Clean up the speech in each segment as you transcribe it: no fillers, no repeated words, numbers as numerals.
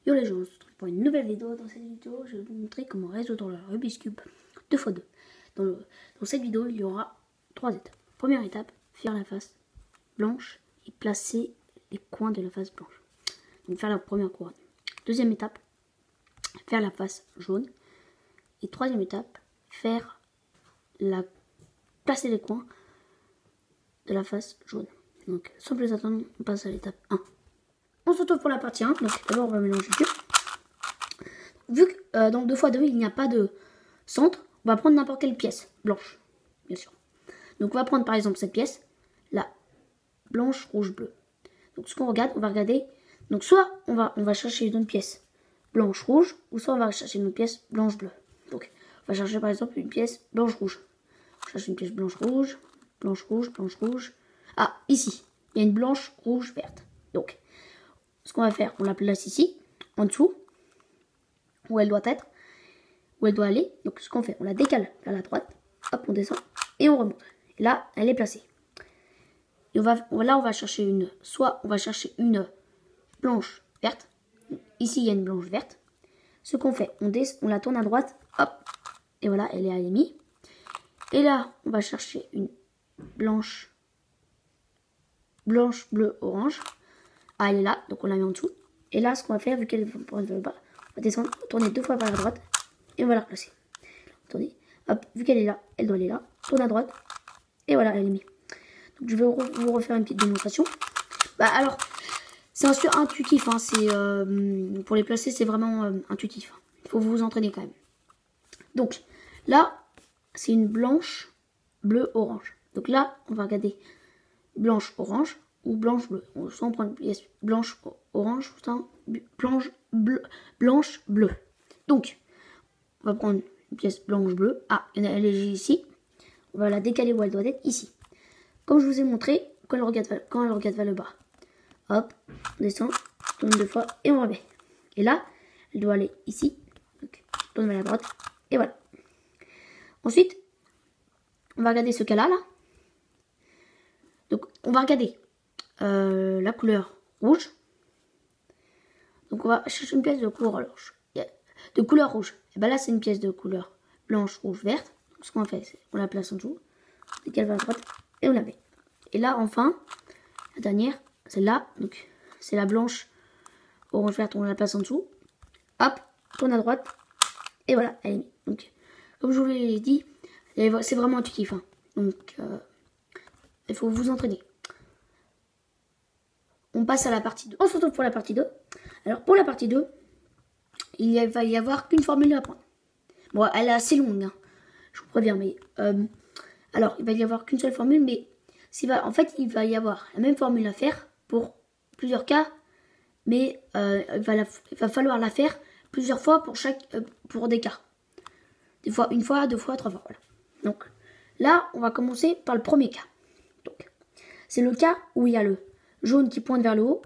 Yo les gens, on se retrouve pour une nouvelle vidéo. Dans cette vidéo, je vais vous montrer comment résoudre le Rubik's Cube 2x2. Dans cette vidéo, il y aura 3 étapes. Première étape, faire la face blanche et placer les coins de la face blanche. Donc faire la première couronne. Deuxième étape, faire la face jaune. Et troisième étape, placer les coins de la face jaune. Donc sans plus attendre, on passe à l'étape 1. On se retrouve pour la partie 1. Donc d'abord on va mélanger le cube. Vu que dans 2x2 il n'y a pas de centre, on va prendre n'importe quelle pièce blanche, bien sûr. Donc on va prendre par exemple cette pièce, la blanche, rouge, bleu. Donc ce qu'on regarde, on va regarder. Donc soit on va chercher une autre pièce blanche, rouge, ou soit on va chercher une autre pièce blanche, bleu. Donc on va chercher par exemple une pièce blanche, rouge. On cherche une pièce blanche, rouge, blanche, rouge, blanche, rouge. Ah, ici, il y a une blanche, rouge, verte. Donc ce qu'on va faire, on la place ici, en dessous, où elle doit être, où elle doit aller. Donc ce qu'on fait, on la décale vers la droite, hop, on descend, et on remonte. Et là, elle est placée. Et là, on va chercher une blanche verte. Ici, il y a une blanche verte. Ce qu'on fait, on la tourne à droite, hop, et voilà, elle est mise. Et là, on va chercher une blanche, bleu, orange. Ah, elle est là, donc on la met en dessous. Et là, ce qu'on va faire, vu qu'elle est vers le bas, on va descendre, tourner 2 fois vers la droite, et on va la replacer. Attendez, hop, vu qu'elle est là, elle doit aller là, tourne à droite, et voilà, elle est mise. Donc je vais vous refaire une petite démonstration. Bah alors, c'est intuitif, hein, pour les placer, c'est vraiment intuitif. Il faut vous entraîner quand même. Donc là, c'est une blanche, bleu, orange. Donc là, on va regarder blanche, orange ou blanche, bleu. Soit on prend une pièce blanche, orange, soit blanche, bleu. Donc, on va prendre une pièce blanche, bleu. Ah, elle est ici. On va la décaler où elle doit être, ici. Comme je vous ai montré, quand elle regarde vers le bas. Hop, on descend, on tourne 2 fois et on remet. Et là, elle doit aller ici. Donc, on tourne vers la droite. Et voilà. Ensuite, on va regarder ce cas-là. Là. Donc, on va regarder la couleur rouge. Donc, on va chercher une pièce de couleur rouge. Et bien là, c'est une pièce de couleur blanche, rouge, verte. Donc, ce qu'on va faire, c'est on la place en dessous. On décale vers la droite et on la met. Et là, enfin, la dernière, celle-là. Donc, c'est la blanche, orange, verte. On la place en dessous. Hop, tourne à droite. Et voilà, elle est mise. Donc, comme je vous l'ai dit, c'est vraiment intuitif. Hein. Donc, il faut vous entraîner. On passe à la partie 2. On se retrouve pour la partie 2. Alors, pour la partie 2, va y avoir qu'une formule à prendre. Bon, elle est assez longue, hein, je vous préviens, mais... alors, il va y avoir qu'une seule formule, mais... En fait, il va y avoir la même formule à faire pour plusieurs cas, mais il va falloir la faire plusieurs fois pour des cas. Des fois, 1 fois, 2 fois, 3 fois, voilà. Donc, là, on va commencer par le premier cas. Donc, c'est le cas où il y a le jaune qui pointe vers le haut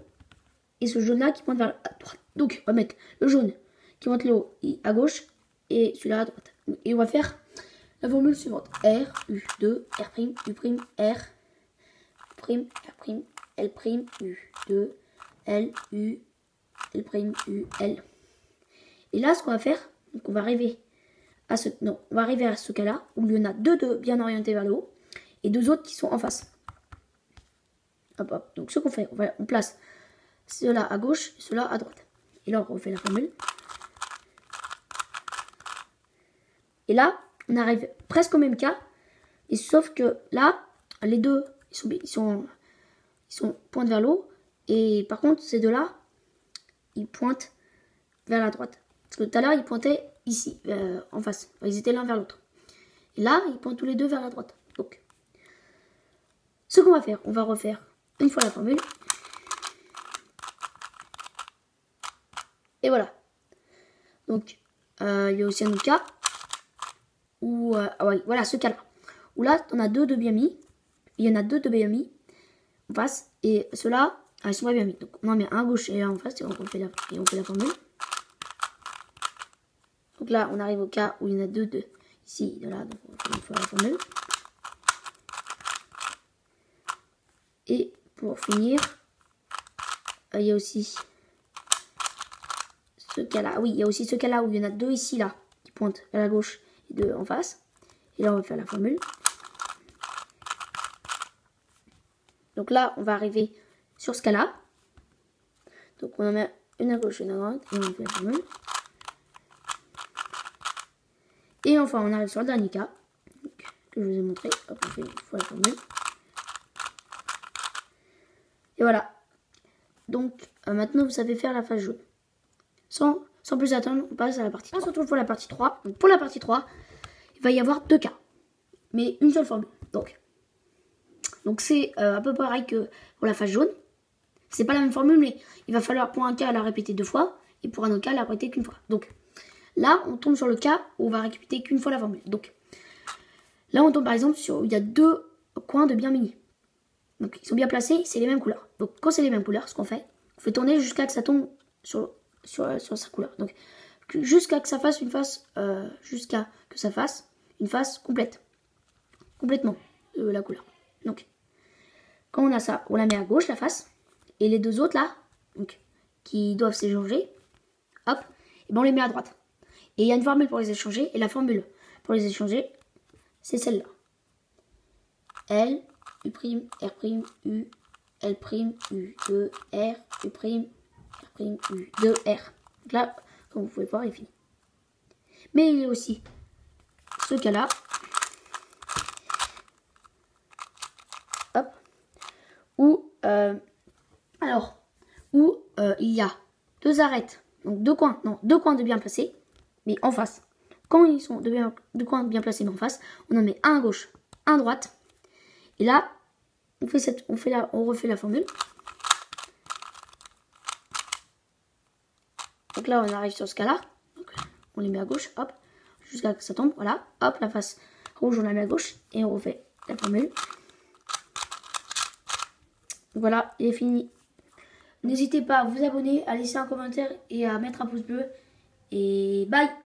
et ce jaune-là qui pointe vers la droite. Donc, on va mettre le jaune qui pointe le haut à gauche et celui-là à droite. Et on va faire la formule suivante. R, U, 2, R', U', R, prime, R', L', U, 2, L, U, L', U, L. Et là, ce qu'on va faire, donc on va arriver à ce cas-là où il y en a deux bien orientés vers le haut et 2 autres qui sont en face. Hop, hop. Donc ce qu'on fait, on place ceux-là à gauche et ceux-là à droite. Et là, on refait la formule. Et là, on arrive presque au même cas. Et sauf que là, les deux, ils pointent vers le haut. Et par contre, ces deux-là, ils pointent vers la droite. Parce que tout à l'heure, ils pointaient ici, en face. Enfin, ils étaient l'un vers l'autre. Et là, ils pointent tous les deux vers la droite. Donc, ce qu'on va faire, on va refaire une fois la formule. Et voilà. Donc, il y a aussi un autre cas où, voilà, ce cas-là. Où là, on a deux de bien mis. Il y en a deux de bien mis en face. Et ceux-là, ils sont pas bien mis. Donc, on en met un à gauche et un en face. Et on fait la formule. Donc là, on arrive au cas où il y en a deux ici, de là. Donc, on fait la formule. Et pour finir, il y a aussi ce cas-là. Oui, il y a aussi ce cas-là où il y en a 2 ici, là, qui pointent à la gauche et 2 en face. Et là, on va faire la formule. Donc là, on va arriver sur ce cas-là. Donc on en met une à gauche et une à droite. Et on fait la formule. Et enfin, on arrive sur le dernier cas. Donc, que je vous ai montré. Hop, on fait une fois la formule. Et voilà. Donc, maintenant, vous savez faire la phase jaune. Sans plus attendre, on passe à la partie 3. On se retrouve pour la partie 3. Donc, pour la partie 3, il va y avoir 2 cas. Mais une seule formule. Donc c'est un peu pareil que pour la phase jaune. C'est pas la même formule, mais il va falloir pour un cas la répéter 2 fois. Et pour un autre cas, la répéter qu'une fois. Donc, là, on tombe sur le cas où on va répéter qu'une fois la formule. Donc, là, on tombe par exemple sur où il y a 2 coins de bien mini. Donc, ils sont bien placés, c'est les mêmes couleurs. Donc, quand c'est les mêmes couleurs, ce qu'on fait tourner jusqu'à que ça tombe sur sa couleur. Donc, jusqu'à que ça fasse une face, complète. Complètement, la couleur. Donc, quand on a ça, on la met à gauche, la face. Et les 2 autres, là, donc, qui doivent s'échanger, hop, et ben on les met à droite. Et il y a une formule pour les échanger. Et la formule pour les échanger, c'est celle-là. L, U', R', U, L', U, 2, R, U', R', U, 2, R. Donc là, comme vous pouvez voir, il est fini. Mais il y a aussi ce cas-là. Hop. Où, il y a 2 arêtes. Donc 2 coins de bien placés, mais en face. Quand ils sont 2 coins bien placés, mais en face, on en met un à gauche, un à droite. Et là, on refait la formule. Donc là, on arrive sur ce cas-là. On les met à gauche, hop, jusqu'à ce que ça tombe. Voilà, hop, la face rouge, on la met à gauche. Et on refait la formule. Voilà, il est fini. N'hésitez pas à vous abonner, à laisser un commentaire et à mettre un pouce bleu. Et bye!